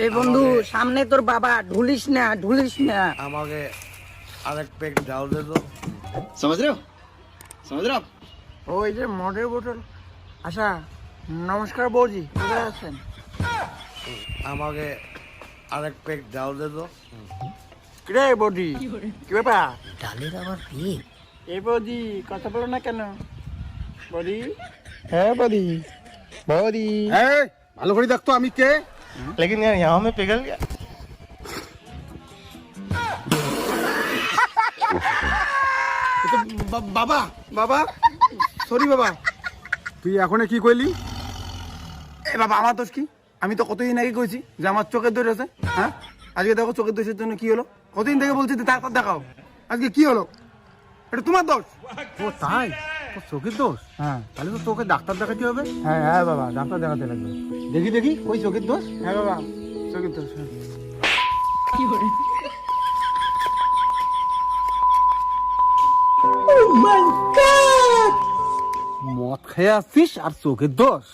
এই বন্ধু সামনে তোর বাবা, ঢুলিস না ঢুলিস না। আমাকে আরেক পেক ডাল দে তো। समझ रहे हो समझ रहे हो आप ওই যে মদের বোতল। আচ্ছা, নমস্কার বৌজি, কোথায় আছেন? আমাকে আরেক পেক ডাল দে তো। কিরে বৌদি, কি ব্যাপার? ডালের আবার পেট। এই বৌদি কথা বলো না কেন? বৌদি, है बदी बदी ভালো করে দেখতো আমি কে लेकिन यार यहाँ में पिघल गया বাবা বাবা সরি বাবা তুই এখন কি কইলি এ বাবা আমার দোষ কি আমি তো কতদিন আগে কইছি যে আমার চোখের দোষ আছে হ্যাঁ আজকে দেখো চোখের দোষের জন্য কি হলো কতদিন থেকে বলছি তারপর দেখাও আজকে কি হলো এটা তোমার দোষ ও তাই তোর চোখের দোষ? হ্যাঁ তাহলে তো তোকে ডাক্তার দেখাতে হবে। হ্যাঁ হ্যাঁ বাবা ডাক্তার দেখাতে লাগবে দেখি দেখি ওই চোখের দোষ হ্যাঁ বাবা, চোখের দোষ। মদ খেয়ে আসছিস আর চোখের দোষ?